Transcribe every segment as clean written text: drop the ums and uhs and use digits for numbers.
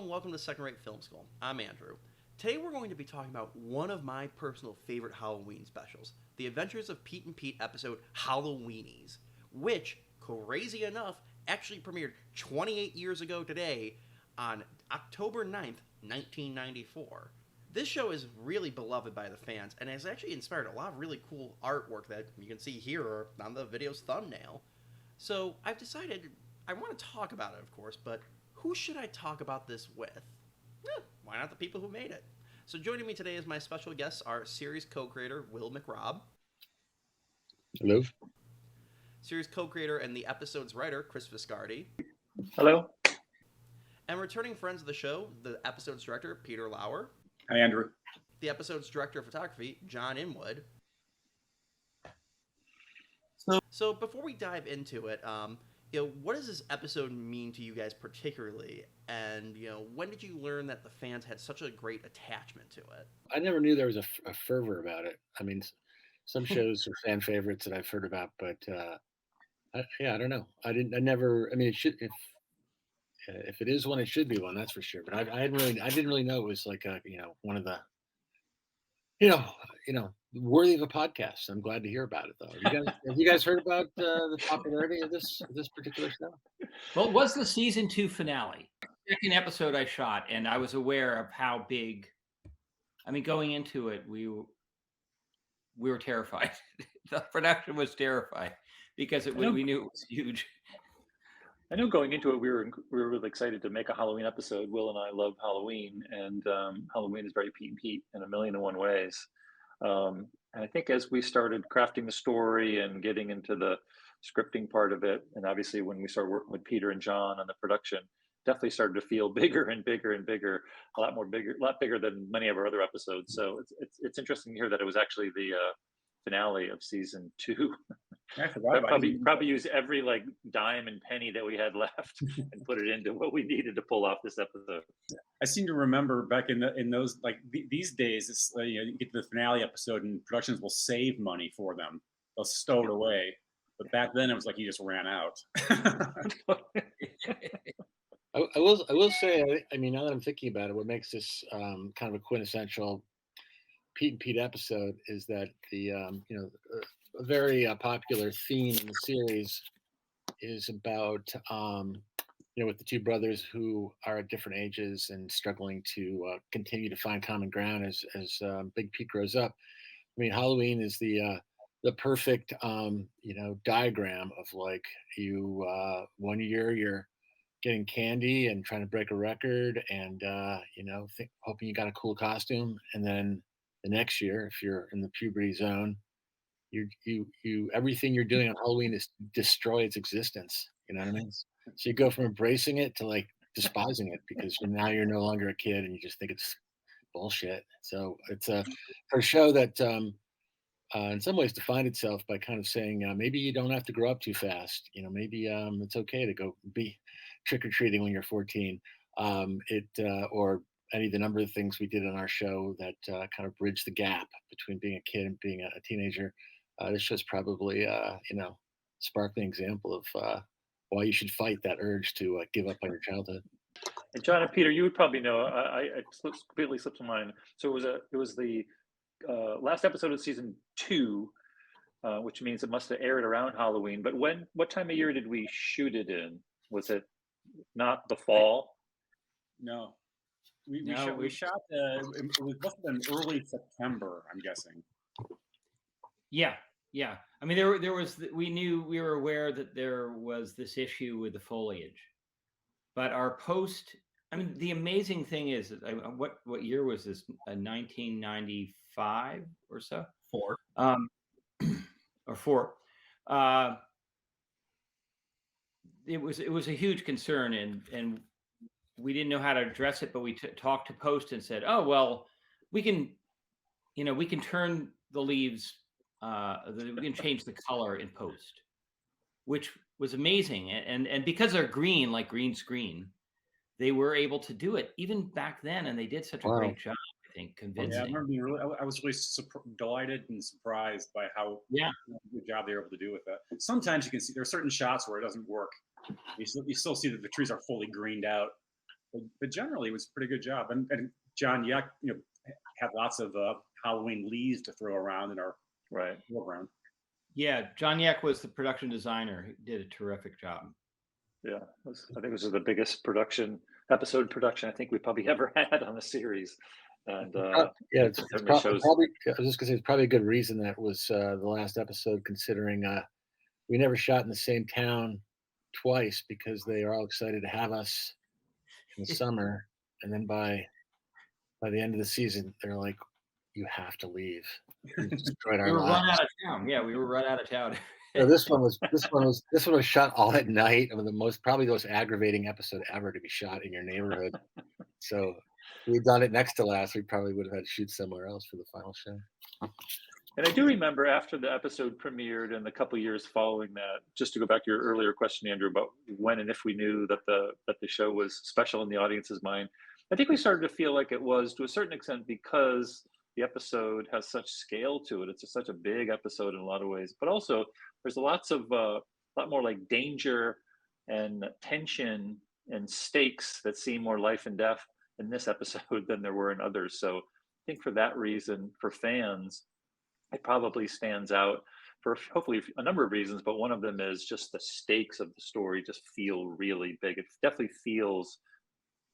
and welcome to Second Rate Film School. I'm Andrew. Today we're going to be talking about one of my personal favorite Halloween specials, The Adventures of Pete and Pete episode Halloweenies, which, crazy enough, actually premiered 28 years ago today on October 9th, 1994. This show is really beloved by the fans and has actually inspired a lot of really cool artwork that you can see here or on the video's thumbnail. So I've decided I want to talk about it, of course, but who should I talk about this with? Why not the people who made it? So joining me today as my special guests are series co-creator Will McRobb. Hello. Series co-creator and the episode's writer Chris Viscardi. Hello. And returning friends of the show, the episode's director Peter Lauer. Hi, Andrew. The episode's director of photography John Inwood. So before we dive into it, what does this episode mean to you guys particularly? And, when did you learn that the fans had such a great attachment to it? I never knew there was a fervor about it. I mean, some shows are fan favorites that I've heard about, but I don't know. I never. I mean, it should if it is one, it should be one. That's for sure. But I didn't really know it was like one of the worthy of a podcast. I'm glad to hear about it, though. Have you guys heard about the popularity of this particular show? Well, it was the season 2 finale. Second episode I shot, and I was aware of how big. I mean, going into it, we were terrified. The production was terrified because we knew it was huge. I know going into it, we were really excited to make a Halloween episode. Will and I love Halloween, and Halloween is very Pete and Pete in a million and one ways. And I think as we started crafting the story and getting into the scripting part of it, and obviously when we started working with Peter and John on the production, definitely started to feel bigger and bigger and bigger, a lot bigger than many of our other episodes. So it's interesting to hear that it was actually the finale of season 2. I forgot about probably use every dime and penny that we had left and put it into what we needed to pull off this episode. I seem to remember back in those these days, it's you get to the finale episode and productions will save money for them. They'll stow it away. But back then it was like you just ran out. I will say, I mean, now that I'm thinking about it, what makes this kind of a quintessential Pete and Pete episode is that the a very popular theme in the series is about with the two brothers who are at different ages and struggling to continue to find common ground as Big Pete grows up. I mean, Halloween is the perfect diagram of one year you're getting candy and trying to break a record and hoping you got a cool costume, and then the next year, if you're in the puberty zone, you everything you're doing on Halloween is destroy its existence. You know what I mean? So you go from embracing it to despising it because now you're no longer a kid and you just think it's bullshit. So it's for a show that in some ways defined itself by kind of saying maybe you don't have to grow up too fast. Maybe it's okay to go be trick or treating when you're 14. Or any of the number of things we did on our show that kind of bridge the gap between being a kid and being a teenager. This show's probably sparkling example of why you should fight that urge to give up on your childhood. And John and Peter, you would probably know. I completely slipped my mind. So it was the last episode of season 2, which means it must have aired around Halloween. But what time of year did we shoot it in? Was it not the fall? No. We shot it must have been early September, I'm guessing. Yeah. I mean, there was we were aware that there was this issue with the foliage, but our post. I mean, the amazing thing is, what year was this? 1995 or so. 4. Or 4. It was a huge concern, and we didn't know how to address it, but we talked to post and said, oh, well, we can turn the leaves, we can change the color in post, which was amazing. And because they're green, like green screen, they were able to do it even back then. And they did such a great job, I think, convincing. Yeah, I remember I was really delighted and surprised by how good job they were able to do with that. Sometimes you can see there are certain shots where it doesn't work. You still see that the trees are fully greened out. but generally it was a pretty good job. And John Yuck, had lots of Halloween leaves to throw around in our program. Yeah, John Yeck was the production designer. He did a terrific job. Yeah, I think this is the biggest episode production I think we probably ever had on a series. And it's probably, I was just gonna say, it's probably a good reason that was the last episode, considering we never shot in the same town twice, because they are all excited to have us in the summer, and then by the end of the season, they're like, "You have to leave." We destroyed our lives. Run out of town. Yeah, we were run out of town. So this one was shot all at night. I mean, probably the most aggravating episode ever to be shot in your neighborhood. So if we'd done it next to last, we probably would have had to shoot somewhere else for the final show. And I do remember after the episode premiered and the couple years following that, just to go back to your earlier question, Andrew, about when and if we knew that the show was special in the audience's mind, I think we started to feel like it was, to a certain extent, because the episode has such scale to it. It's such a big episode in a lot of ways, but also there's a lot more like danger and tension and stakes that seem more life and death in this episode than there were in others. So I think for that reason, for fans, it probably stands out for hopefully a number of reasons, but one of them is just the stakes of the story just feel really big. It definitely feels,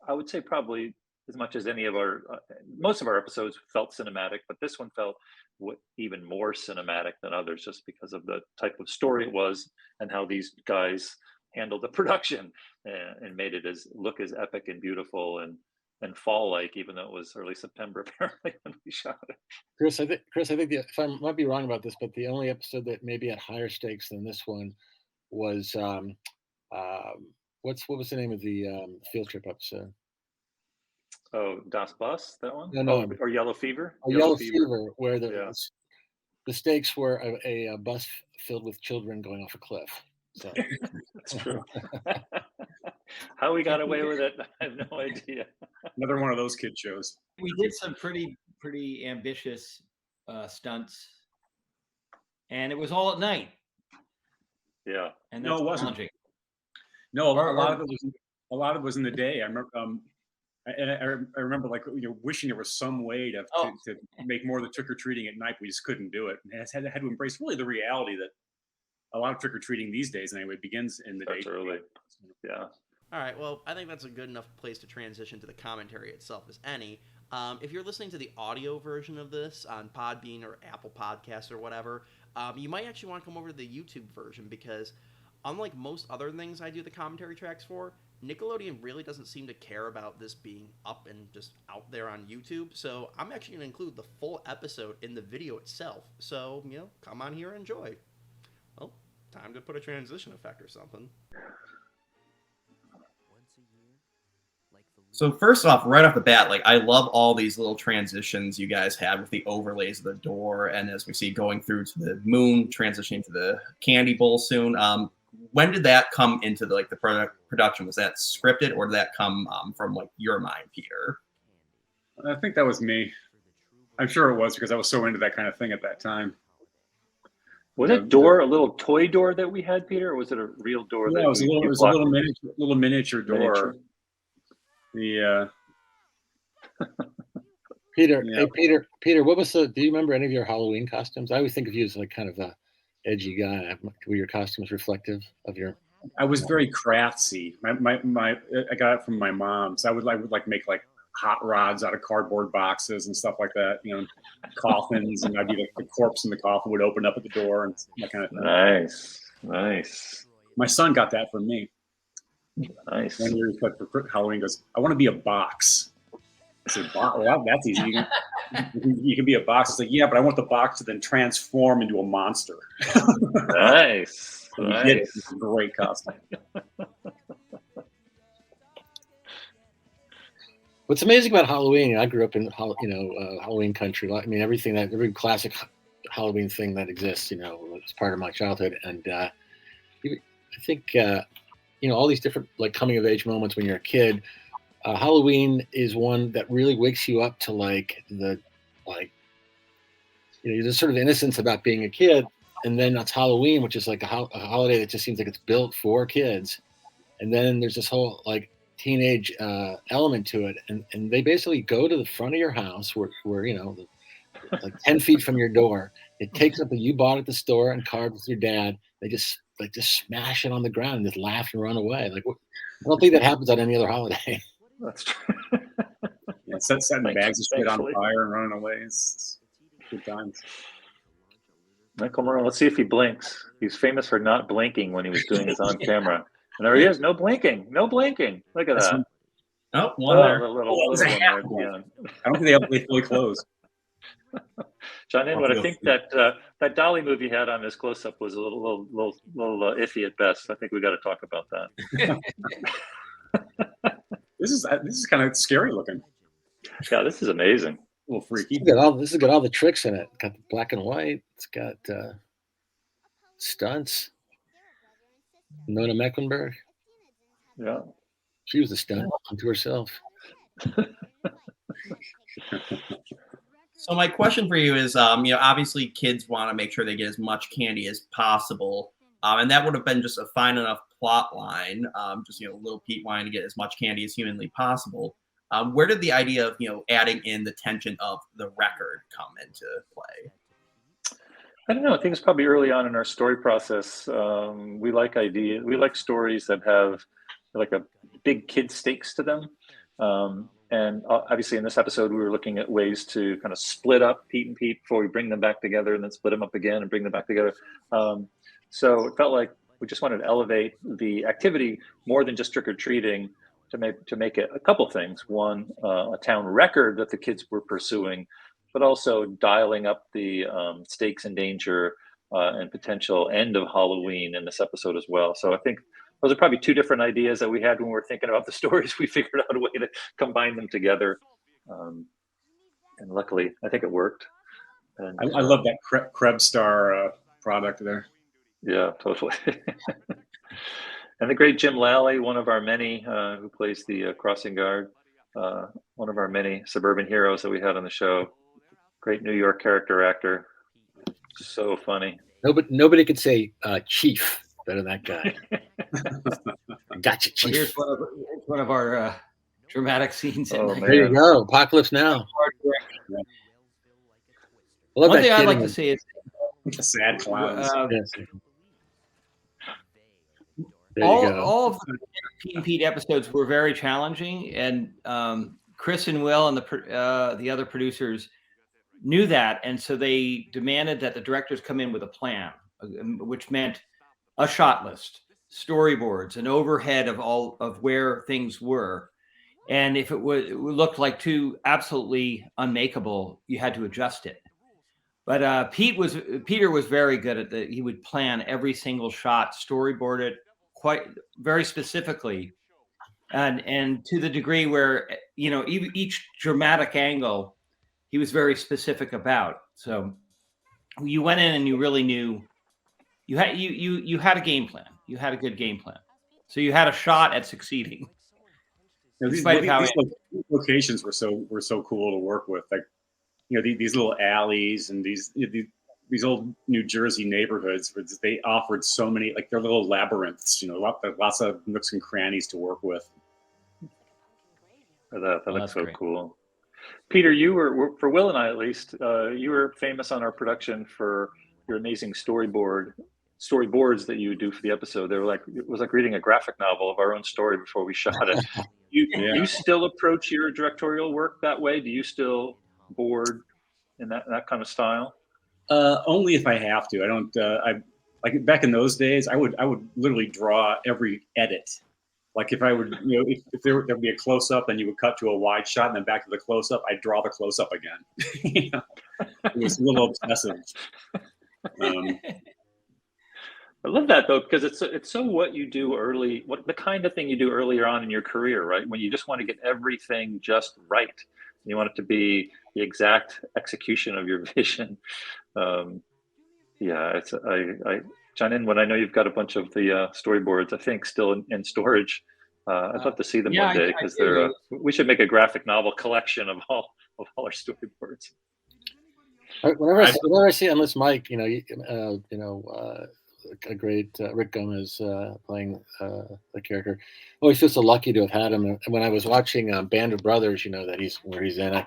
I would say, probably as much as any of most of our episodes felt cinematic, but this one felt even more cinematic than others, just because of the type of story it was and how these guys handled the production and made it look as epic and beautiful and fall-like, even though it was early September apparently when we shot it. Chris, I think if I might be wrong about this, but the only episode that maybe had higher stakes than this one was what was the name of the field trip episode? Oh, Das Bus, that one? No. Or Yellow Fever? Yellow Fever, where the stakes were a bus filled with children going off a cliff. So that's true. How we got away with it, I have no idea. Another one of those kid shows. We did some pretty ambitious stunts, and it was all at night. Yeah, and that's challenging. No, a lot of it was in the day. I remember, I remember, like, wishing there was some way to make more of the trick or treating at night. We just couldn't do it, and I had to embrace really the reality that a lot of trick or treating these days, anyway, begins in the day. Early. Yeah. All right, well, I think that's a good enough place to transition to the commentary itself as any. If you're listening to the audio version of this on Podbean or Apple Podcasts or whatever, you might actually want to come over to the YouTube version, because unlike most other things I do the commentary tracks for, Nickelodeon really doesn't seem to care about this being up and just out there on YouTube. So I'm actually going to include the full episode in the video itself. So, come on here and enjoy. Well, time to put a transition effect or something. So first off, right off the bat, like, I love all these little transitions you guys have with the overlays of the door, and as we see going through to the moon, transitioning to the candy bowl soon. When did that come into the production? Was that scripted, or did that come from your mind, Peter? I think that was me. I'm sure it was, because I was so into that kind of thing at that time. Was that door a little toy door that we had, Peter, or was it a real door? Yeah, it was a little miniature door. Yeah. Peter, yeah. Hey, Peter, what was do you remember any of your Halloween costumes? I always think of you as kind of a edgy guy. Were your costumes reflective of your? I was very craftsy. I got it from my mom, so I would make hot rods out of cardboard boxes and stuff like that. Coffins, and I'd be the corpse in the coffin would open up at the door and that kind of thing. Nice. My son got that from me. Nice. 1 year for Halloween, goes, I want to be a box. I said, well, that's easy. You can be a box. It's like, yeah, but I want the box to then transform into a monster. Nice. It's a great costume. What's amazing about Halloween, I grew up in Halloween country. I mean, every classic Halloween thing that exists, was part of my childhood. And I think, all these different coming of age moments when you're a kid, Halloween is one that really wakes you up to there's sort of innocence about being a kid. And then that's Halloween, which is like a holiday that just seems like it's built for kids. And then there's this whole teenage element to it, and they basically go to the front of your house where you know, like 10 feet from your door. They take something you bought at the store and carved with your dad. They just smash it on the ground and just laugh and run away. Like, I don't think that happens on any other holiday. That's true. Yeah, setting bags of shit on fire and running away. It's good times. Michael Morone, let's see if he blinks. He's famous for not blinking when he was doing his on camera. And there he is, no blinking, no blinking. Look at that. Oh, one there. The little one there. I don't think they fully closed. John Inwood, I think that that Dolly movie had on his close-up was a little iffy at best. I think we got to talk about that. This is kind of scary looking. Yeah, this is amazing. A little freaky. This has got all the tricks in it. Got the black and white. It's got stunts. Nona Mecklenburg. Yeah. She was a stunt unto herself. So my question for you is, obviously kids want to make sure they get as much candy as possible. And that would have been just a fine enough plot line, little Pete wanting to get as much candy as humanly possible. Where did the idea of, adding in the tension of the record come into play? I don't know. I think it's probably early on in our story process. We like stories that have like a big kid stakes to them. And obviously in this episode, we were looking at ways to kind of split up Pete and Pete before we bring them back together and then split them up again and bring them back together. So it felt like we just wanted to elevate the activity more than just trick-or-treating to make it a couple things. One, a town record that the kids were pursuing, but also dialing up the stakes and danger and potential end of Halloween in this episode as well. So I think those are probably two different ideas that we had when we were thinking about the stories. We figured out a way to combine them together. And luckily, I think it worked. And, I love that Krebstar product there. Yeah, totally. And the great Jim Lally, one of our many, who plays the crossing guard, one of our many suburban heroes that we had on the show. Great New York character actor. So funny. Nobody could say Chief better than that guy. Gotcha, Chief. Well, here's one of our dramatic scenes. There you go. Apocalypse Now. One thing I'd like to say is sad clowns. All of the Pete and Pete episodes were very challenging, and Chris and Will and the other producers knew that, and so they demanded that the directors come in with a plan, which meant a shot list, storyboards, an overhead of all of where things were, and if it looked like too absolutely unmakeable, you had to adjust it. But Peter was very good at that. He would plan every single shot, storyboard it quite very specifically, and to the degree where each dramatic angle he was very specific about. So you went in and you really knew you had a game plan. You had a good game plan. So you had a shot at succeeding. These locations were so cool to work with. Like, these little alleys and these old New Jersey neighborhoods where they offered so many, like, they're little labyrinths, lots of nooks and crannies to work with. That looks so cool. Peter, you were, for Will and I at least, you were famous on our production for your amazing storyboards that you would do for the episode. It was like reading a graphic novel of our own story before we shot it. You still approach your directorial work that way? Do you still board in that kind of style? Only if I have to. I don't. Like back in those days, I would literally draw every edit. Like if I would, if there would be a close up, then you would cut to a wide shot, and then back to the close up. I'd draw the close up again. It was a little obsessive. I love that though, because it's so what you do early, what the kind of thing you do earlier on in your career, right? When you just want to get everything just right. You want it to be the exact execution of your vision. John Inwood, I know you've got a bunch of the storyboards, I think, still in storage. I'd love to see them one day, because we should make a graphic novel collection of all our storyboards. Whenever I see on this mic, a great Rick Gomez playing the character. Always feel so lucky to have had him. And when I was watching Band of Brothers, that he's in, I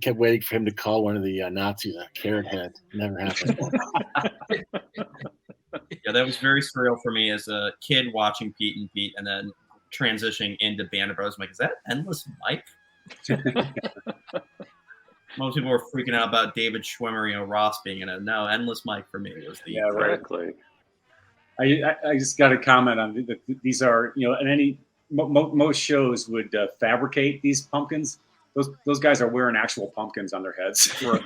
kept waiting for him to call one of the Nazis a carrot head. Never happened. Yeah, that was very surreal for me as a kid watching Pete and Pete, and then transitioning into Band of Brothers. I'm like, is that Endless Mike? Most people were freaking out about David Schwimmer, Ross being in it. No, Endless Mike for me was the Exactly. I just got to comment on these are, and any most shows would fabricate these pumpkins. Those guys are wearing actual pumpkins on their heads for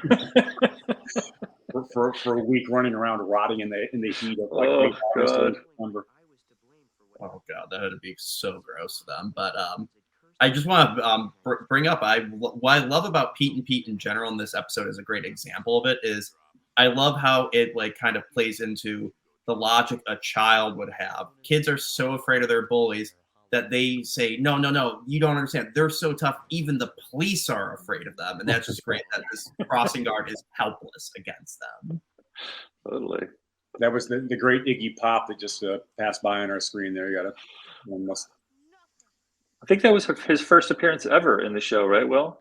a week, running around rotting in the heat of like late August or September. Oh god, that would be so gross to them. But I just want to bring up what I love about Pete and Pete in general in this episode is a great example of it. Is I love how it like kind of plays into the logic a child would have. Kids are so afraid of their bullies that they say, no, you don't understand. They're so tough. Even the police are afraid of them. And that's just great that this crossing guard is helpless against them. Totally. That was the great Iggy Pop that just passed by on our screen there. You got to. I think that was his first appearance ever in the show, right, Will?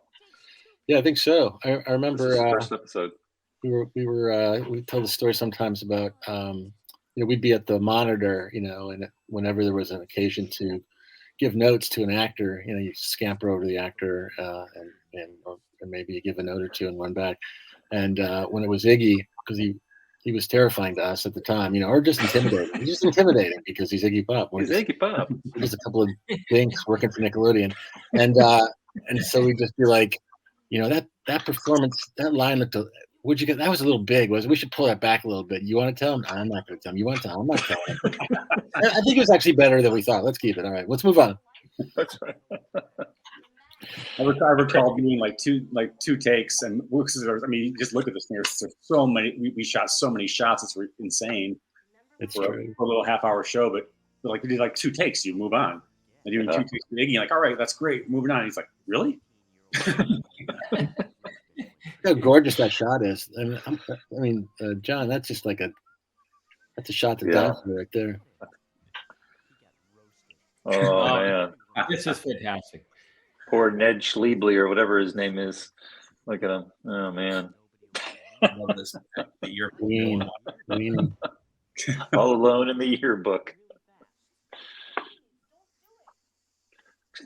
Yeah, I think so. I remember his first episode. We tell the story sometimes about we'd be at the monitor, and whenever there was an occasion to give notes to an actor, you scamper over to the actor and maybe you give a note or two and run back. And when it was Iggy, because he was terrifying to us at the time, or just intimidating. He's just intimidating because he's Iggy Pop. Iggy Pop. Just a couple of dinks working for Nickelodeon, and so we'd just be like, that performance, that line looked. Would you get that was a little big? We should pull that back a little bit. You want to tell him? I'm not going to tell him. You want to tell him? I'm not telling him. I think it was actually better than we thought. Let's keep it. All right, let's move on. That's right. I recall being like two takes, and you just look at this thing. There's so many. We shot so many shots. It's insane. It's for a little half-hour show, but we did like 2 takes. You move on. And doing 2 takes with Iggy, like, all right, that's great. Moving on. And he's like, really? How gorgeous that shot is. John, that's just like that's a shot to die for right there. Oh man, this is fantastic. Poor Ned Schliebly or whatever his name is. Look at him. Oh man. I love this. All alone in the yearbook.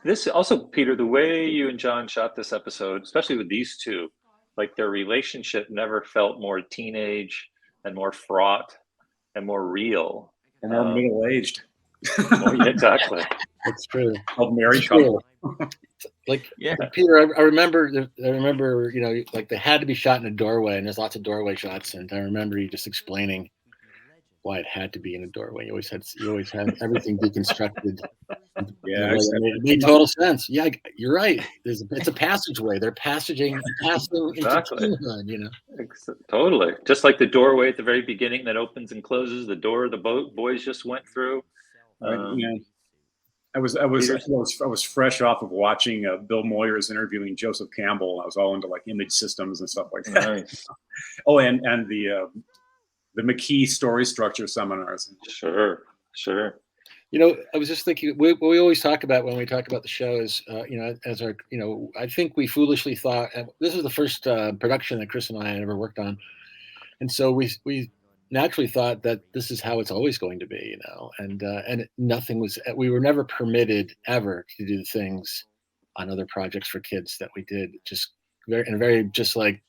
This also, Peter, the way you and John shot this episode, especially with these two, like their relationship never felt more teenage and more fraught and more real. And more middle-aged. Exactly. That's true. Of married couple. Peter, I remember, like they had to be shot in a doorway, and there's lots of doorway shots. And I remember you just explaining why it had to be in a doorway. You always had everything deconstructed. Yeah, it made total sense. Yeah, you're right. It's a passageway. They're passing Exactly. into teenhood, Totally. Just like the doorway at the very beginning that opens and closes, the door the boys just went through. I was fresh off of watching Bill Moyers interviewing Joseph Campbell. I was all into like image systems and stuff like that. Nice. and the McKee story structure seminars. Sure. I was just thinking, what we always talk about when we talk about the show is, as our, I think we foolishly thought, this is the first production that Chris and I had ever worked on. And so we naturally thought that this is how it's always going to be, and we were never permitted ever to do things on other projects for kids that we did just in a very just like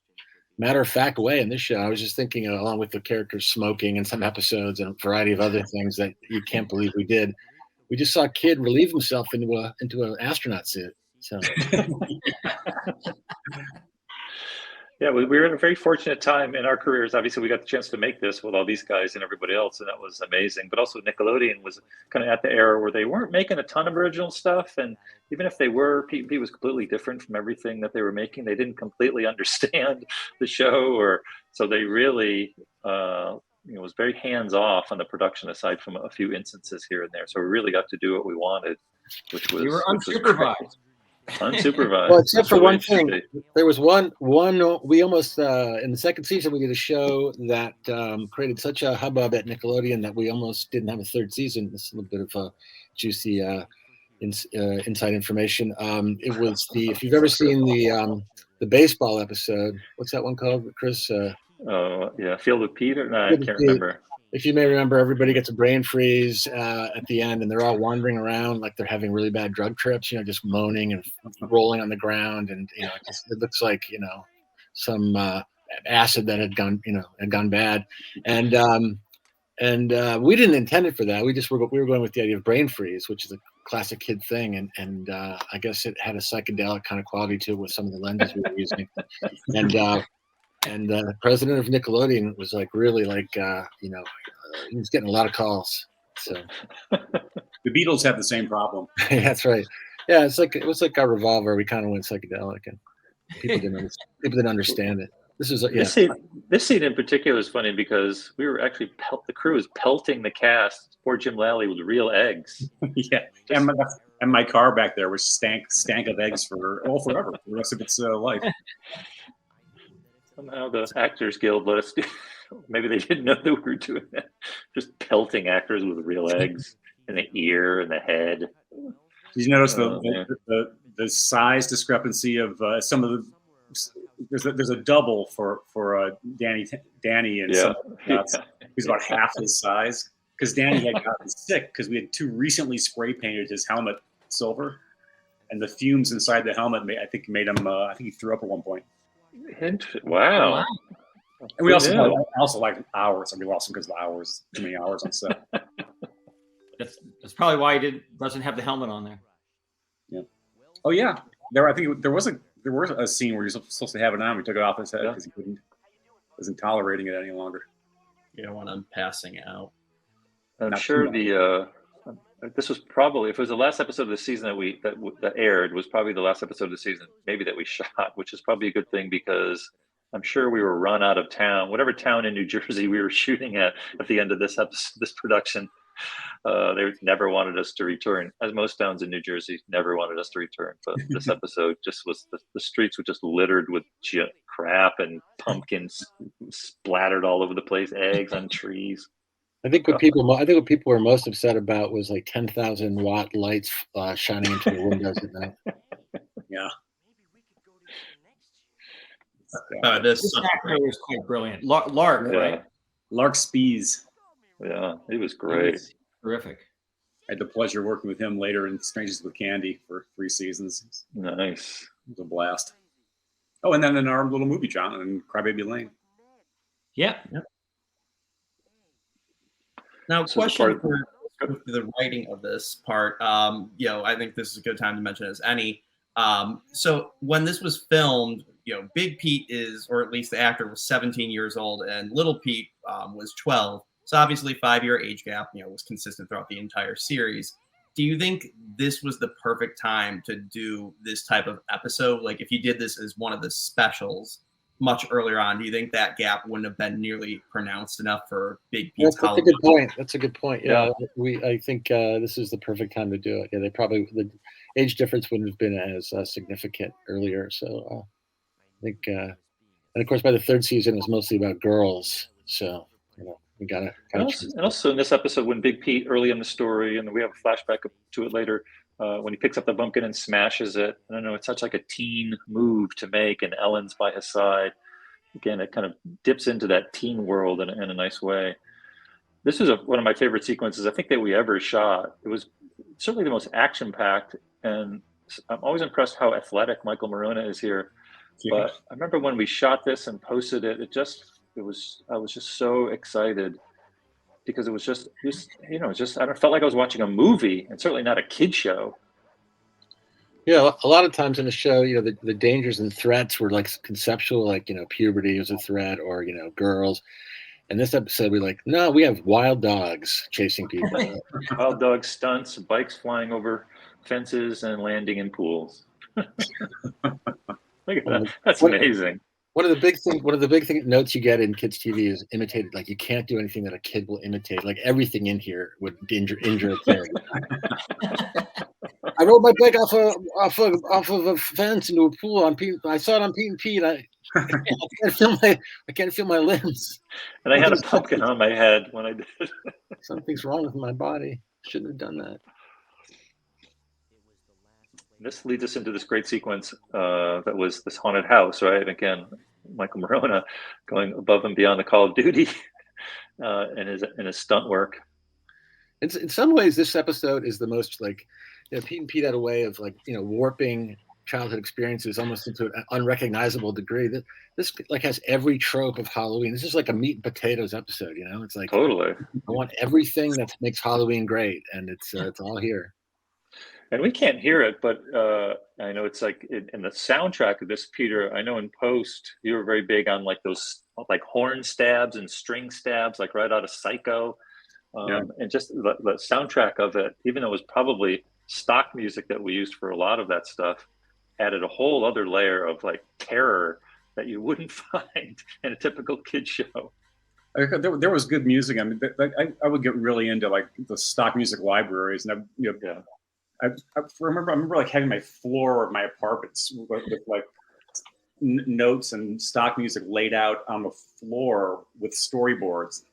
matter of fact way in this show. I was just thinking, along with the characters smoking in some episodes and a variety of other things that you can't believe we did, we just saw a kid relieve himself into an astronaut suit. So yeah, we were in a very fortunate time in our careers. Obviously, we got the chance to make this with all these guys and everybody else, and that was amazing. But also, Nickelodeon was kind of at the era where they weren't making a ton of original stuff, and even if they were, P&P was completely different from everything that they were making. They didn't completely understand the show, so they really, was very hands off on the production, aside from a few instances here and there. So we really got to do what we wanted, which was you were unsupervised. Unsupervised. Well, except for So one it should thing, be. there was one. We almost in the second season we did a show that created such a hubbub at Nickelodeon that we almost didn't have a third season. This is a little bit of a juicy inside information. It was if you've ever seen the baseball episode, what's that one called, Chris? Yeah, Field of Pete. No, I can't remember. If you may remember, everybody gets a brain freeze at the end, and they're all wandering around like they're having really bad drug trips. Just moaning and rolling on the ground, and it looks like some acid that had gone bad, and we didn't intend it for that. We were going with the idea of brain freeze, which is a classic kid thing, and I guess it had a psychedelic kind of quality to it with some of the lenses we were using, and the president of Nickelodeon was really he was getting a lot of calls. So the Beatles have the same problem. That's right. Yeah, it was like our Revolver. We kind of went psychedelic, and people didn't understand it. This scene in particular is funny because we were actually the crew was pelting the cast, poor Jim Lally, with real eggs. Yeah, and my car back there was stank of eggs forever, for the rest of its life. Somehow the Actors Guild let us do. Maybe they didn't know that we were doing that. Just pelting actors with real eggs in the ear and the head. Did you notice the size discrepancy of some of the? There's a double for Danny and some who's about half his size, because Danny had gotten sick because we had too recently spray painted his helmet silver, and the fumes inside the helmet made him. I think he threw up at one point. Wow. And we also like hours. We lost him because of the hours. Too many hours on set. That's probably why he doesn't have the helmet on there. Yeah. Oh yeah. I think there was a scene where he was supposed to have it on. We took it off his head because he wasn't tolerating it any longer. You don't want him passing out. I'm sure this was probably, if it was the last episode of the season that aired, was probably the last episode of the season maybe that we shot, which is probably a good thing because I'm sure we were run out of town, whatever town in New Jersey we were shooting at the end of this production. They never wanted us to return, as most towns in New Jersey never wanted us to return. But this episode just was the streets were just littered with crap and pumpkins splattered all over the place, eggs on trees. I think what people were most upset about was like 10,000 watt lights shining into the windows at night. Yeah. This actor was quite brilliant. Lark, right? Lark Spees. Yeah, he was great. Terrific. I had the pleasure of working with him later in Strangers with Candy for 3 seasons. Nice. It was a blast. Oh, and then in our little movie, John, in Crybaby Lane. Yeah. Now, question for the writing of this part. I think this is a good time to mention as any. So when this was filmed, Big Pete or at least the actor, was 17 years old, and Little Pete was 12. So obviously 5-year age gap, was consistent throughout the entire series. Do you think this was the perfect time to do this type of episode? Like if you did this as one of the specials much earlier on, do you think that gap wouldn't have been nearly pronounced enough for Big Pete's That's a good point. That's a good point. Yeah. I think this is the perfect time to do it. Yeah, the age difference wouldn't have been as significant earlier. So I think, and of course, by the third season, it was mostly about girls. So, we got it. And also in this episode, when Big Pete, early in the story, and we have a flashback to it later, when he picks up the pumpkin and smashes it. I don't know, it's such like a teen move to make, and Ellen's by his side. Again, it kind of dips into that teen world in a nice way. This is one of my favorite sequences I think that we ever shot. It was certainly the most action-packed, and I'm always impressed how athletic Michael Morona is here. But I remember when we shot this and posted it, I was just so excited because it was just I felt like I was watching a movie, and certainly not a kid show. Yeah, a lot of times in the show, the dangers and threats were like conceptual, like puberty was a threat, or girls. And this episode, we have wild dogs chasing people. Wild dog stunts, bikes flying over fences and landing in pools. Look at that. That's amazing. One of the big thing notes you get in kids TV is imitated. Like you can't do anything that a kid will imitate. Like everything in here would injure a kid. I rode my bike off of a fence into a pool on Pete. I saw it on Pete and Pete. I can't feel my limbs. And I had a pumpkin on my head when I did it. Something's wrong with my body. Shouldn't have done that. This leads us into this great sequence that was this haunted house, right? Again, Michael Morona going above and beyond the Call of Duty in his stunt work. In some ways, this episode is the most like, Pete and Pete had a way of like, warping childhood experiences almost into an unrecognizable degree. This like has every trope of Halloween. This is like a meat and potatoes episode, It's like totally. I want everything that makes Halloween great, and it's all here. And we can't hear it, but I know it's like in the soundtrack of this, Peter. I know in post you were very big on like those like horn stabs and string stabs, like right out of Psycho. And just the soundtrack of it, even though it was probably stock music that we used for a lot of that stuff, added a whole other layer of like terror that you wouldn't find in a typical kid show. There was good music. I mean, I would get really into like the stock music libraries, and I remember like having my floor of my apartments with like notes and stock music laid out on the floor with storyboards,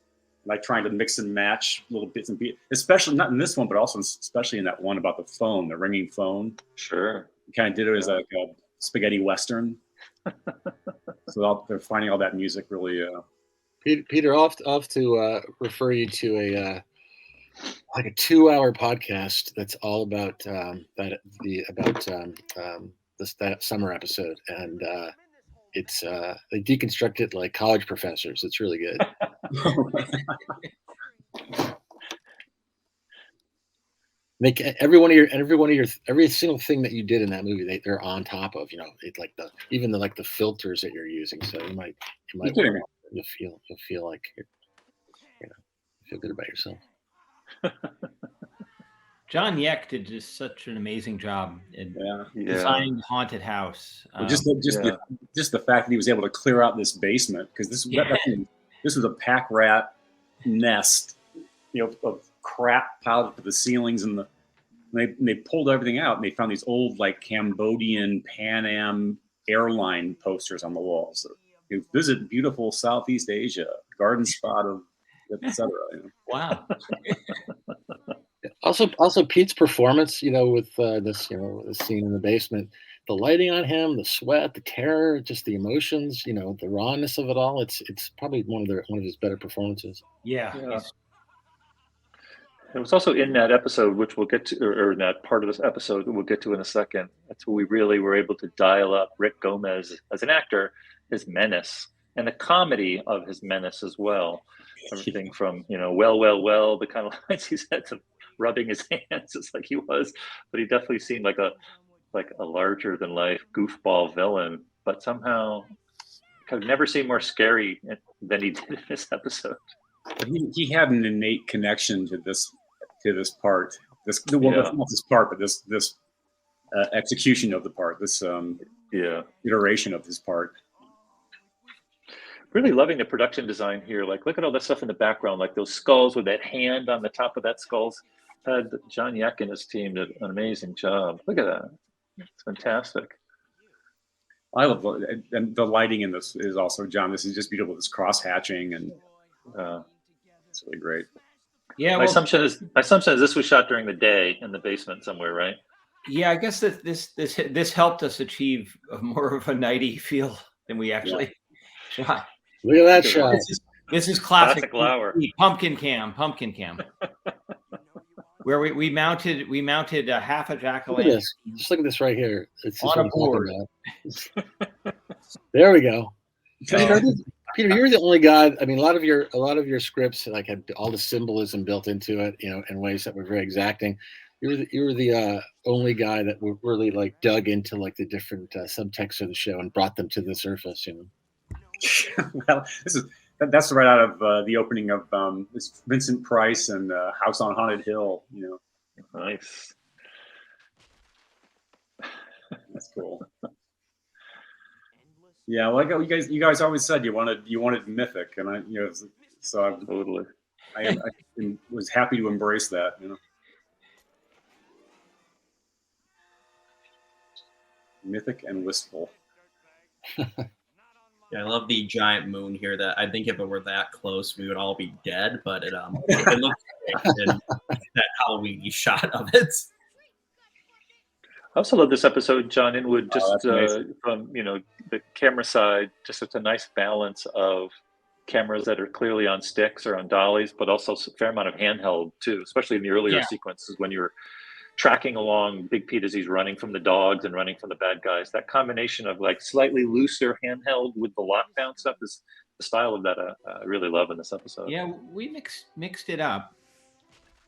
like trying to mix and match little bits and pieces, especially not in this one, but also especially in that one about the phone, the ringing phone. Sure. Kind of did it as like a spaghetti Western. So they're finding all that music really. Peter, off to refer you to a 2-hour podcast that's all about that summer episode, and it's they deconstruct it like college professors. It's really good. Make every single thing that you did in that movie, they're on top of, it like even the filters that you're using. So you might you'll feel like feel good about yourself. John Yeck did just such an amazing job in designing the haunted house. Just the fact that he was able to clear out this basement, because this was a pack rat nest, of crap piled to the ceilings, and they pulled everything out, and they found these old like Cambodian Pan Am airline posters on the walls. So, visit beautiful Southeast Asia, garden spot of etc. Wow. Also Pete's performance, with this, the scene in the basement, the lighting on him, the sweat, the terror, just the emotions, the rawness of it all. It's probably one of his better performances. Yeah. It was also in that episode, which we'll get to, or in that part of this episode that we'll get to in a second. That's where we really were able to dial up Rick Gomez as an actor, his menace, and the comedy of his menace as well. Everything from, well, the kind of lines he said to rubbing his hands. It's like he was, but he definitely seemed like a larger than life goofball villain, but somehow I've never seen more scary than he did in this episode. But he had an innate connection to this part. Not this part, but this execution of the part. This iteration of his part. Really loving the production design here. Like, look at all that stuff in the background, like those skulls with that hand on the top of that skulls. John Yeck and his team did an amazing job. Look at that. It's fantastic. I love and the lighting in this is also, John, this is just beautiful. This cross hatching, and it's really great. Yeah. My assumption is this was shot during the day in the basement somewhere, right? Yeah, I guess that this helped us achieve more of a nighty feel than we actually shot. Look at that shot. This is classic Lauer. pumpkin cam, where we mounted a half a jack-o'-lantern. Just look at this right here. It's on a board. There we go. Peter, you're the only guy. I mean, a lot of your scripts like had all the symbolism built into it, in ways that were very exacting. You were the only guy that really like dug into like the different subtexts of the show and brought them to the surface. Well, that's right out of the opening of this Vincent Price and House on Haunted Hill. Nice. That's cool. Yeah, like you guys always said you wanted mythic, and I Totally. I was happy to embrace that. Mythic and wistful. Yeah, I love the giant moon here. That I think if it were that close, we would all be dead. But it looks great in that Halloween shot of it. I also love this episode, John Inwood, just that's amazing. from the camera side. Just it's a nice balance of cameras that are clearly on sticks or on dollies, but also a fair amount of handheld too, especially in the earlier Yeah. sequences when you're tracking along Big Pete as he's running from the dogs and running from the bad guys. That combination of like slightly looser handheld with the lockdown stuff is the style of that I really love in this episode. Yeah, we mixed it up.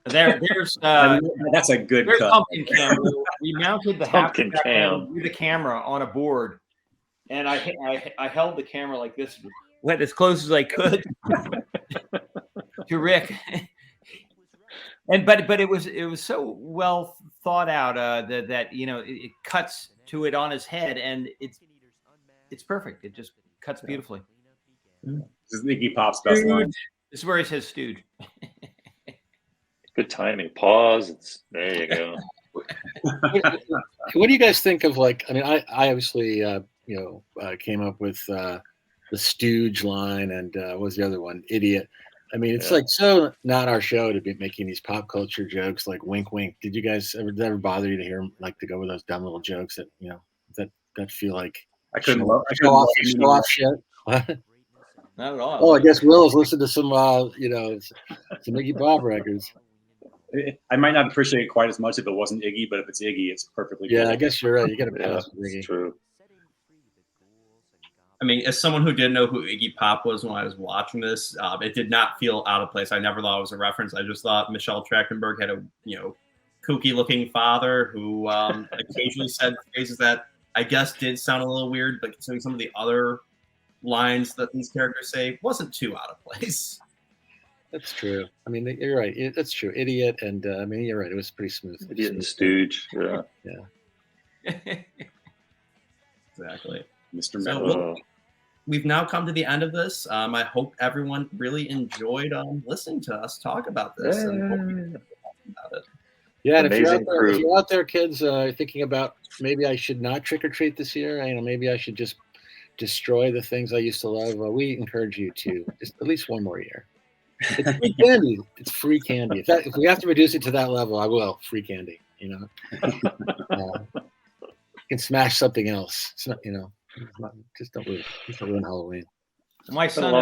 There's That's a good there's cut. pumpkin cam. We mounted the Pumpkin half cam. with the camera on a board, and I held the camera like this, went as close as I could to Rick. And but it was so well thought out that it cuts to it on his head, and it's perfect. It just cuts beautifully. This is Iggy Pop's best line. This is where he says "stooge." Good timing. Pause. There you go. What do you guys think of, like, I mean, I obviously came up with the stooge line, and what was the other one? Idiot. I mean, it's like so not our show to be making these pop culture jokes like wink, wink. Did you guys ever bother you to hear like to go with those dumb little jokes that that feel like I couldn't show love off shit? What? Not at all. Oh, I guess Will has listened to some some Iggy Pop records. I might not appreciate it quite as much if it wasn't Iggy, but if it's Iggy, it's perfectly good. Yeah, I guess you're right. You got to pass with Iggy. It's true. I mean, as someone who didn't know who Iggy Pop was when I was watching this, it did not feel out of place. I never thought it was a reference. I just thought Michelle Trachtenberg had a kooky-looking father who occasionally said phrases that I guess did sound a little weird, but considering some of the other lines that these characters say, wasn't too out of place. That's true. I mean, you're right. That's true. Idiot, and I mean, you're right. It was pretty smooth. Idiot and stooge. Yeah. Exactly. Mr. So, Metal. we've now come to the end of this. I hope everyone really enjoyed listening to us talk about this. And hope you about it. Yeah, and if Amazing you're out there, kids, thinking about maybe I should not trick or treat this year. Maybe I should just destroy the things I used to love. We encourage you to just at least one more year. It's free candy. It's free candy. If we have to reduce it to that level, I will. Free candy. You can smash something else. It's not. Just don't ruin Halloween. My son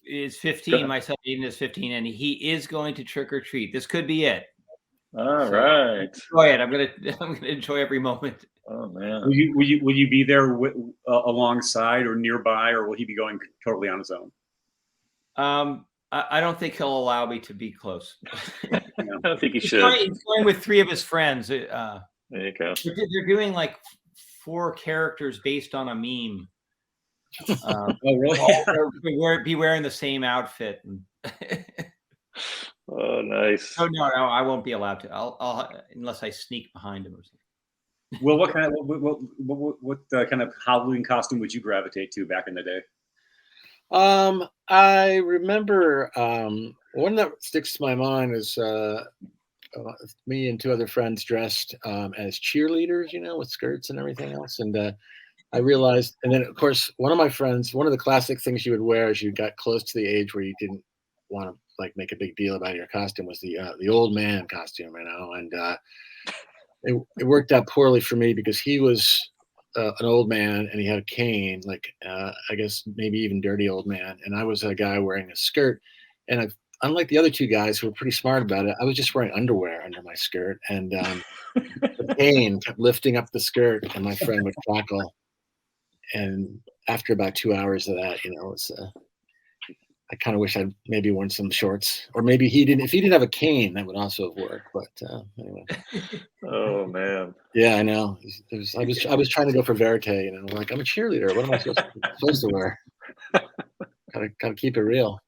is 15. My son Aiden is 15, and he is going to trick or treat. This could be it. All right. Enjoy it. I'm gonna enjoy every moment. Oh man. Will you be there alongside or nearby, or will he be going totally on his own? I don't think he'll allow me to be close. I don't think he should. He's going with 3 of his friends. There you go. They're doing like 4 characters based on a meme. Oh, really? Be wearing the same outfit. Oh, nice. Oh no, I won't be allowed to. I'll unless I sneak behind him or something. Well, what kind of Halloween costume would you gravitate to back in the day? I remember one that sticks to my mind is me and 2 other friends dressed as cheerleaders, with skirts and everything else. And I realized, and then of course, one of my friends, one of the classic things you would wear as you got close to the age where you didn't want to like make a big deal about your costume was the old man costume, and it worked out poorly for me because he was an old man and he had a cane, like I guess maybe even dirty old man, and I was a guy wearing a skirt, and unlike the other 2 guys who were pretty smart about it, I was just wearing underwear under my skirt, and the cane kept lifting up the skirt, and my friend would crackle. And after about 2 hours of that, I kind of wish I'd maybe worn some shorts, or maybe he didn't. If he didn't have a cane, that would also have worked. But anyway. Oh man. Yeah, I know. I was trying to go for verite, like I'm a cheerleader. What am I supposed to wear? Gotta keep it real.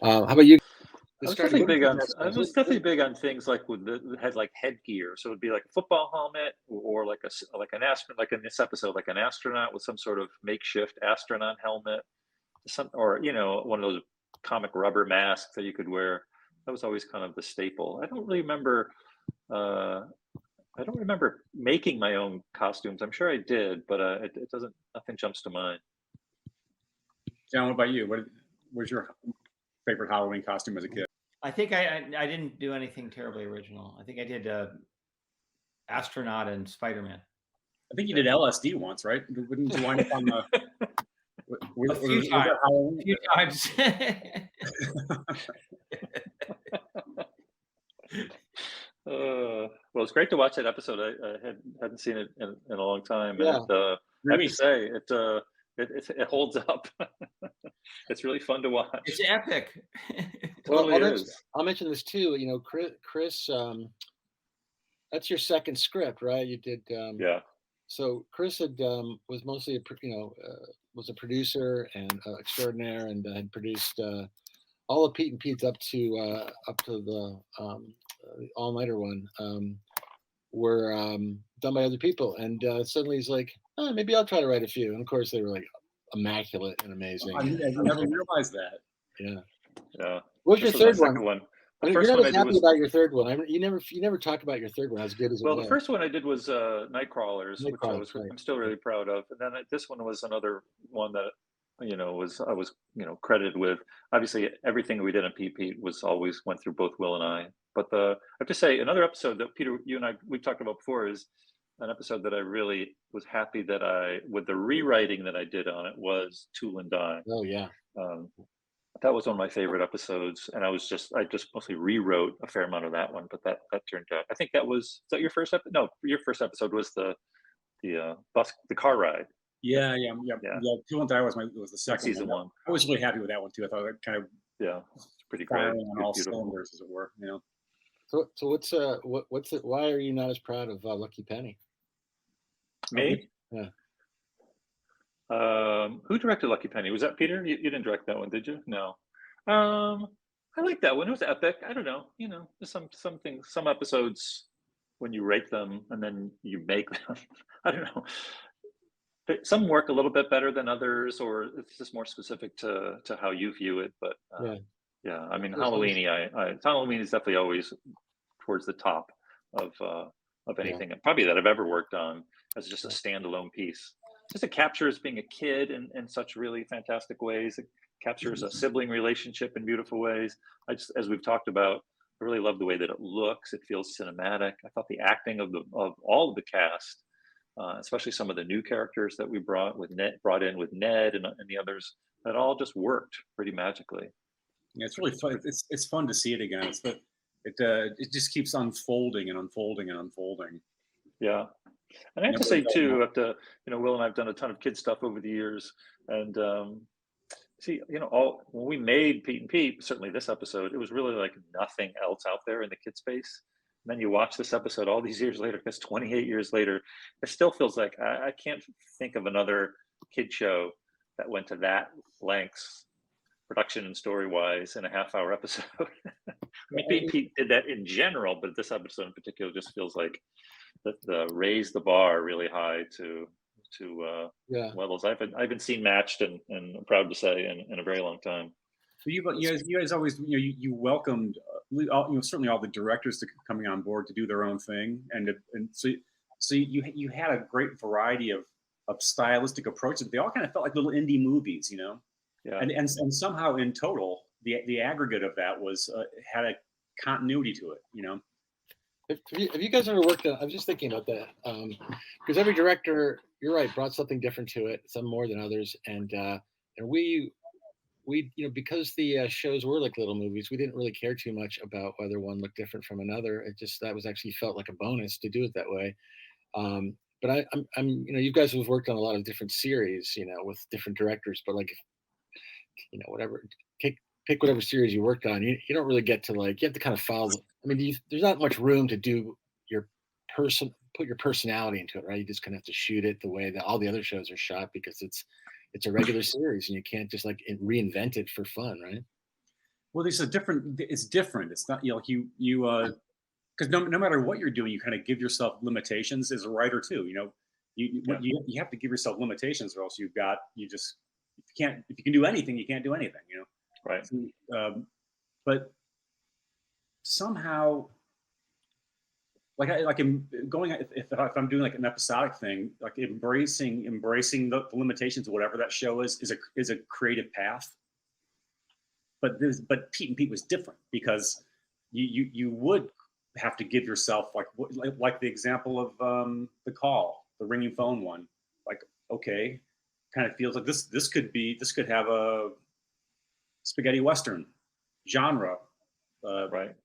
How about you? I was definitely big on things like had like headgear. So it'd be like a football helmet, or like an astronaut, like in this episode, like an astronaut with some sort of makeshift astronaut helmet, or one of those comic rubber masks that you could wear. That was always kind of the staple. I don't really remember. I I don't remember making my own costumes. I'm sure I did, but it doesn't. Nothing jumps to mind. John, what about you? What was your favorite Halloween costume as a kid? I think I didn't do anything terribly original. I think I did astronaut and Spider-Man. I think you did LSD once, right? Wouldn't you wind up on the? A few times. Well, it's great to watch that episode. I hadn't seen it in a long time, Yeah. and I have to say it holds up. It's really fun to watch. It's epic. Totally is. I'll mention this too. You know, Chris, that's your second script, right? You did. Yeah. So Chris had was mostly was a producer and extraordinaire, and had produced all of Pete and Pete's up to the all-nighter one were done by other people, and suddenly he's like, oh, maybe I'll try to write a few. And of course, they were like immaculate and amazing. I never realized that. Yeah. Yeah. What's your third one? The You're first not one as I did happy was, about your third one. You never talk about your third one as good as it well, was. the first one I did was Nightcrawlers, which Nightcrawlers, right. I'm still really proud of. And then this one was another one that I was credited with. Obviously, everything we did on Pete was always went through both Will and I. But I have to say, another episode that Peter, you and I, we've talked about before is an episode that I really was happy that with the rewriting that I did on it, was Tool and Die. Oh yeah. That was one of my favorite episodes, and I just mostly rewrote a fair amount of that one. But that turned out, I think is that your first episode? No, your first episode was the car ride. Yeah. Tool and Die was the second season one. I was really happy with that one too. I thought it kind of it's pretty great on all cylinders, as it were. So what's it? Why are you not as proud of Lucky Penny? Me? Yeah. Who directed Lucky Penny? Was that Peter? You didn't direct that one, did you? No. I like that one. It was epic. I don't know. There's some episodes when you rate them and then you make them. I don't know. Some work a little bit better than others, or it's just more specific to how you view it. But yeah. I mean, Halloweenie. Halloween is definitely always towards the top of anything probably that I've ever worked on as just a standalone piece. Just it captures being a kid in such really fantastic ways. It captures a sibling relationship in beautiful ways. As we've talked about, I really love the way that it looks. It feels cinematic. I thought the acting of all of the cast, especially some of the new characters that we brought in with Ned and the others, that all just worked pretty magically. Yeah, it's really fun. It's fun to see it again. It just keeps unfolding and unfolding and unfolding. Yeah. And I have to say too, Will and I have done a ton of kid stuff over the years, and when we made Pete and Pete, certainly this episode, it was really like nothing else out there in the kid space. And then you watch this episode all these years later, that's 28 years later, it still feels like I can't think of another kid show that went to that lengths, production and story wise, in a half-hour episode. I mean, Pete and Pete did that in general, but this episode in particular just feels like that raised the bar really high to levels I haven't seen matched, and I'm proud to say in a very long time. So you guys always you welcomed certainly all the directors to coming on board to do their own thing, and so you had a great variety of stylistic approaches. They all kind of felt like little indie movies, Yeah. And somehow in total the aggregate of that was had a continuity to it, Have you guys ever worked on? I was just thinking about that because every director, you're right, brought something different to it, some more than others, and we because the shows were like little movies, we didn't really care too much about whether one looked different from another. That was actually felt like a bonus to do it that way. But I'm you guys have worked on a lot of different series, with different directors, but like, whatever, pick whatever series you worked on. You don't really get to you have to kind of follow. I mean, there's not much room to do put your personality into it, right? You just kind of have to shoot it the way that all the other shows are shot because it's a regular series and you can't just reinvent it for fun, right? Well, it's different. It's not you because no matter what you're doing, you kind of give yourself limitations as a writer too. You have to give yourself limitations, or else if you can do anything, you can't do anything. Right. But somehow, like I'm going if I'm doing like an episodic thing, like embracing the limitations of whatever that show is a creative path. But Pete and Pete was different because you would have to give yourself like the example of the call, the ringing phone one. Like, okay, kind of feels like this could have a spaghetti western genre, Right.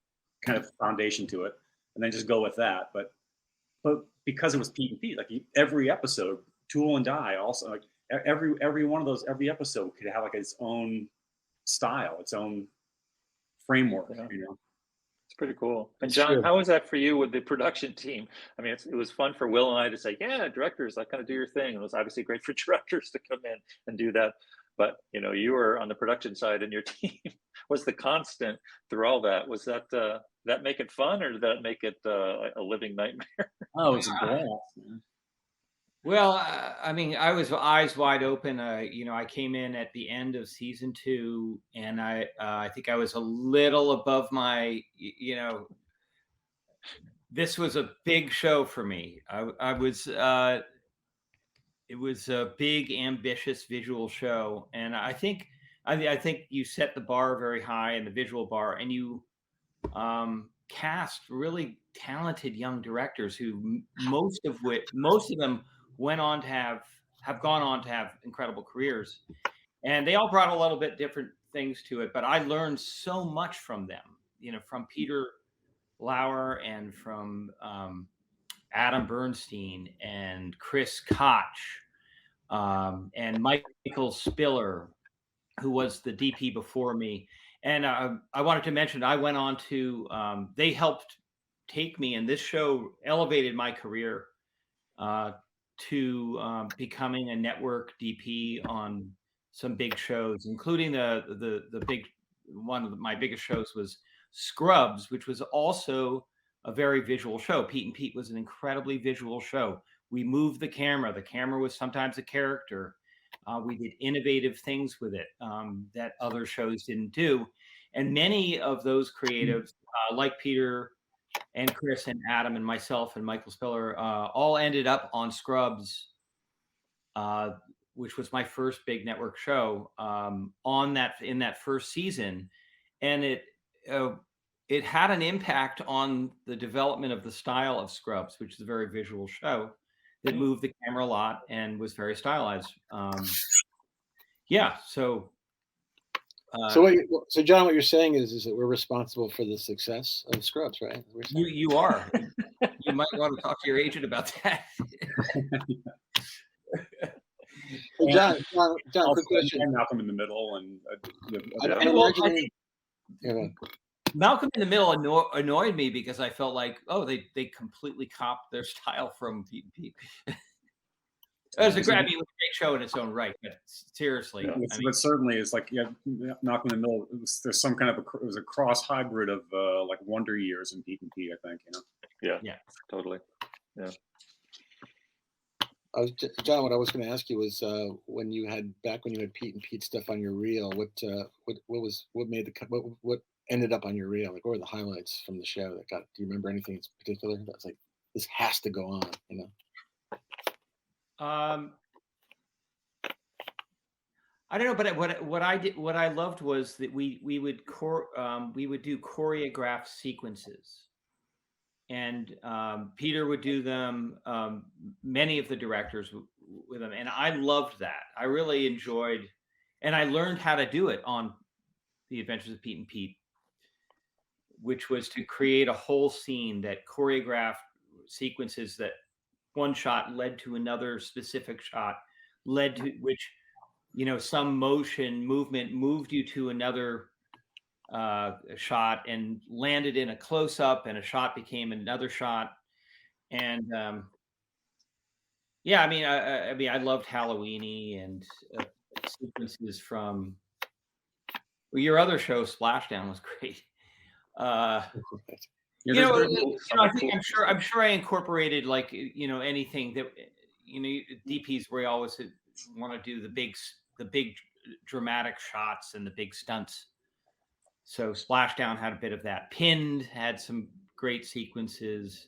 kind of foundation to it, and then just go with that. But because it was Pete and Pete, like every episode, Tool and Die, also like every one of those, every episode could have like its own style, its own framework. Yeah. You know, It's pretty cool. And It's John, true. how was that for you with the production team? I mean, it was fun for Will and I to say, yeah, directors, like kind of do your thing. It was obviously great for directors to come in and do that. But you were on the production side, and your team was the constant through all that. Was that make it fun, or did that make it a living nightmare? oh, it was a blast, man. Well, I mean, I was eyes wide open. I came in at the end of season 2, and I think I was a little above my, this was a big show for me. It was a big, ambitious visual show, and I think you set the bar very high in the visual bar, and you cast really talented young directors who most of them went on to have gone on to have incredible careers, and they all brought a little bit different things to it. But I learned so much from them, from Peter Lauer and from Adam Bernstein and Chris Koch, and Michael Spiller, who was the DP before me. And I wanted to mention, I went on to, they helped take me, and this show elevated my career to becoming a network DP on some big shows, including the big one of my biggest shows was Scrubs, which was also a very visual show. Pete and Pete was an incredibly visual show. We moved the camera. The camera was sometimes a character. We did innovative things with it that other shows didn't do. And many of those creatives, like Peter and Chris and Adam and myself and Michael Spiller, all ended up on Scrubs, which was my first big network show, in that first season. And it had an impact on the development of the style of Scrubs, which is a very visual show that moved the camera a lot and was very stylized. So John, what you're saying is that we're responsible for the success of Scrubs, right? You are. You might want to talk to your agent about that. Hey, John, quick question. And Malcolm in the Middle, and Malcolm in the Middle annoyed me because I felt like, they completely copied their style from Pete and Pete. It was a great show in its own right, but seriously. Yeah. But certainly, it's like Malcolm in the Middle. There's some kind of it was a cross hybrid of like Wonder Years and Pete and Pete, I think. Yeah, totally. Yeah. John, what I was going to ask you was when you had Pete and Pete stuff on your reel, what ended up on your reel? Like, what were the highlights from the show that got? Do you remember anything in particular that's like this has to go on? I don't know, but what I loved was that we would do choreographed sequences, and Peter would do them. Many of the directors with them, and I loved that. I really enjoyed, and I learned how to do it on The Adventures of Pete and Pete, which was to create a whole scene that choreographed sequences that one shot led to another specific shot, led to which, some movement moved you to another shot and landed in a close up, and a shot became another shot. And I loved Halloweenie and sequences from your other show, Splashdown, was great. I'm sure I incorporated anything that DPs where you always want to do the big dramatic shots and the big stunts. So Splashdown had a bit of that. Pinned had some great sequences.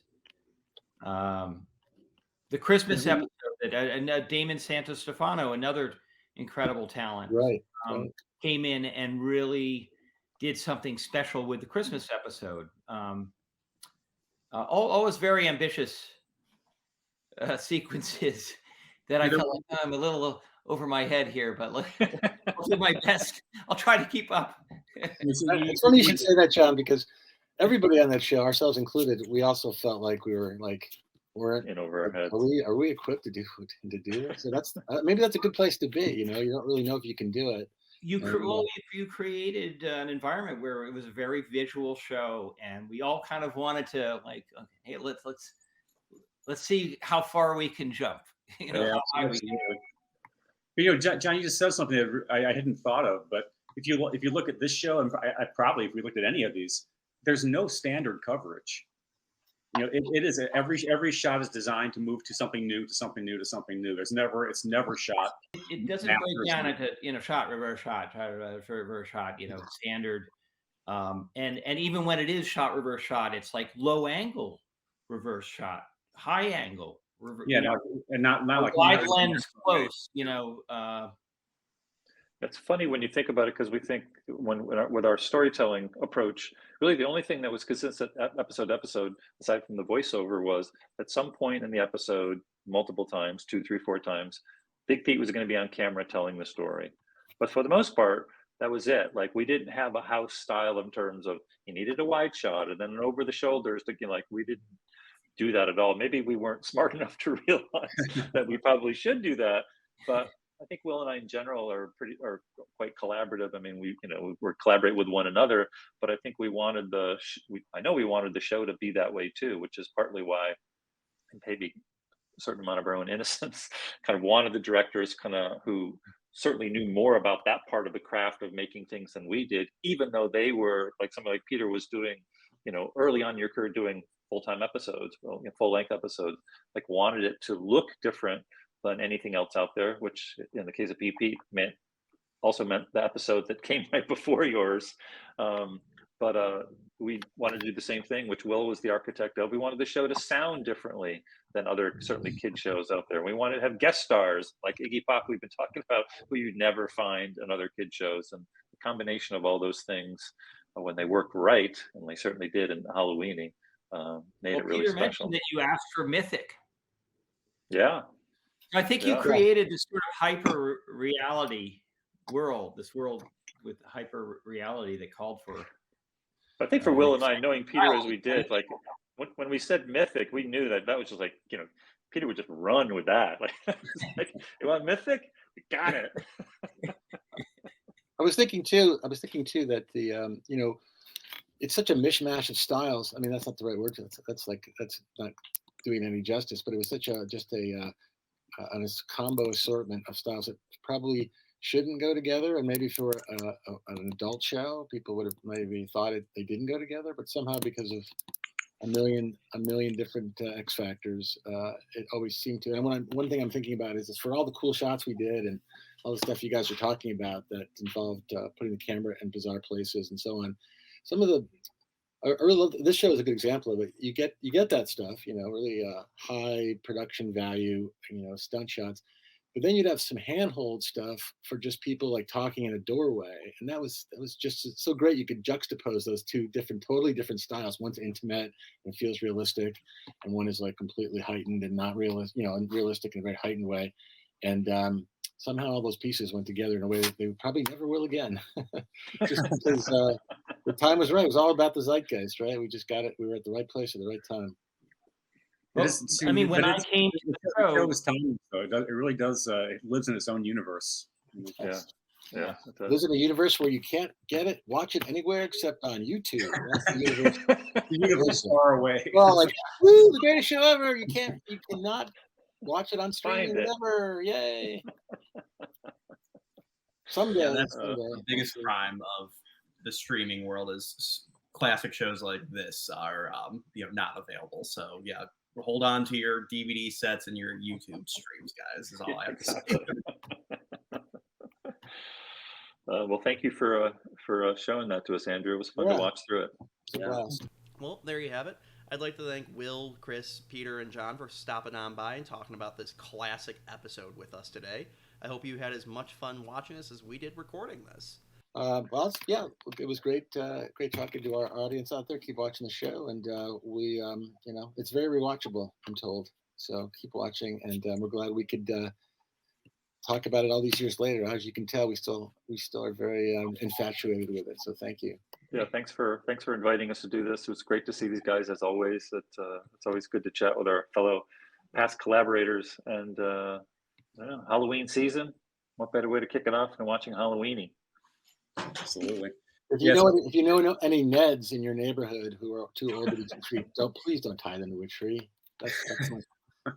The Christmas episode that Damon Santostefano, another incredible talent, Right. came in and really did something special with the Christmas episode. Always very ambitious sequences that I felt like I'm a little over my head here, but I'll do my best. I'll try to keep up. It's funny you should say that, John, because everybody on that show, ourselves included, we also felt like we were like, in over our heads. Are we equipped to do this? So that's maybe that's a good place to be. You know, you don't really know if you can do it. You created an environment where it was a very visual show, and we all kind of wanted to like, okay, hey, let's see how far we can jump. You know, how high we can. But, you know, John, you just said something that I hadn't thought of. But if you look at this show, and I probably if we looked at any of these, there's no standard coverage. You know, it is every shot is designed to move to something new, to something new, to something new. It's never shot. It doesn't break down into shot, reverse shot, reverse shot. You know, standard. And even when it is shot, reverse shot, it's like low angle reverse shot, high angle. Not like wide lens close. You know. It's funny when you think about it, because we think with our storytelling approach, really the only thing that was consistent episode to episode, aside from the voiceover, was at some point in the episode, multiple times, 2, 3, 4 times, Big Pete was going to be on camera telling the story. But for the most part, that was it. Like, we didn't have a house style in terms of he needed a wide shot and then an over the shoulders. Like, we didn't do that at all. Maybe we weren't smart enough to realize that we probably should do that, but I think Will and I in general are quite collaborative. I mean, we collaborate with one another, but I think we wanted I know we wanted the show to be that way too, which is partly why, and maybe a certain amount of our own innocence, kind of wanted the directors who certainly knew more about that part of the craft of making things than we did, even though they were like somebody like Peter was doing, you know, early on in your career doing full-time episodes, full-length episodes, like wanted it to look different than anything else out there, which in the case of PP also meant the episode that came right before yours. But we wanted to do the same thing, which Will was the architect of. We wanted the show to sound differently than other certainly kid shows out there. We wanted to have guest stars like Iggy Pop, we've been talking about, who you'd never find in other kid shows. And the combination of all those things, when they worked right, and they certainly did in Halloweenie, made it really Peter special. Mentioned that you asked for Mythic. Yeah. I think you created this sort of hyper reality world, this world with hyper reality that called for. I think for Will and I, knowing Peter as we did, like when we said Mythic, we knew that was just like, you know, Peter would just run with that. Like, you want Mythic? We got it. I was thinking too that the you know, it's such a mishmash of styles. I mean, that's not the right word. That's not doing any justice. But it was such a combo assortment of styles that probably shouldn't go together. And maybe for an adult show, people would have maybe thought they didn't go together. But somehow, because of a million different X factors, it always seemed to. And one thing I'm thinking about is for all the cool shots we did and all the stuff you guys are talking about that involved putting the camera in bizarre places and so on. Some of the I really love this show is a good example of it. You get that stuff, you know, really high production value, you know, stunt shots, but then you'd have some handhold stuff for just people like talking in a doorway, and that was just so great. You could juxtapose those two totally different styles. One's intimate and feels realistic, and one is like completely heightened and not realistic, you know, and realistic in a very heightened way. And somehow all those pieces went together in a way that they probably never will again. Just because the time was right. It was all about the zeitgeist, right? We just got it. We were at the right place at the right time. Well, I mean, when I came to the show, it really does. It lives in its own universe. Yeah. It lives in a universe where you can't watch it anywhere except on YouTube. That's the universe. The universe far away. Well, like, woo, the greatest show ever. You cannot watch it on streaming ever. Yay. Someday. Yeah, that's the biggest crime of the streaming world is classic shows like this are not available. So yeah, hold on to your DVD sets and your YouTube streams, guys, is all I have to say. Well, thank you for showing that to us, Andrew. It was fun to watch through it. Yeah. Well, there you have it. I'd like to thank Will, Chris, Peter, and John for stopping on by and talking about this classic episode with us today. I hope you had as much fun watching this as we did recording this. Well, yeah, it was great talking to our audience out there. Keep watching the show, and we, it's very rewatchable, I'm told. So keep watching, and we're glad we could talk about it all these years later. As you can tell, we still are very infatuated with it. So thank you. Yeah, thanks for inviting us to do this. It was great to see these guys as always. It's always good to chat with our fellow past collaborators. And Halloween season, what better way to kick it off than watching Halloweenie? Absolutely. If you know any Neds in your neighborhood who are too old to be treat, please don't tie them to a tree. That's my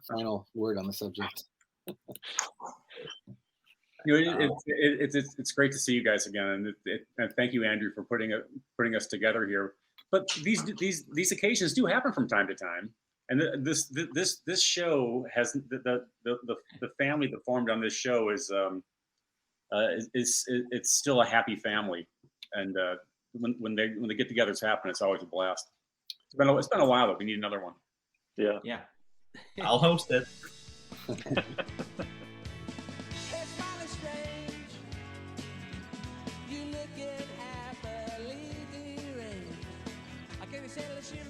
final word on the subject. It's great to see you guys again, and thank you, Andrew, for putting us together here. But these occasions do happen from time to time, and this show has the family that formed on this show is it's still a happy family, and when the get-togethers happen, it's always a blast. It's been a while, though. We need another one. Yeah. I'll host it. Settle the shin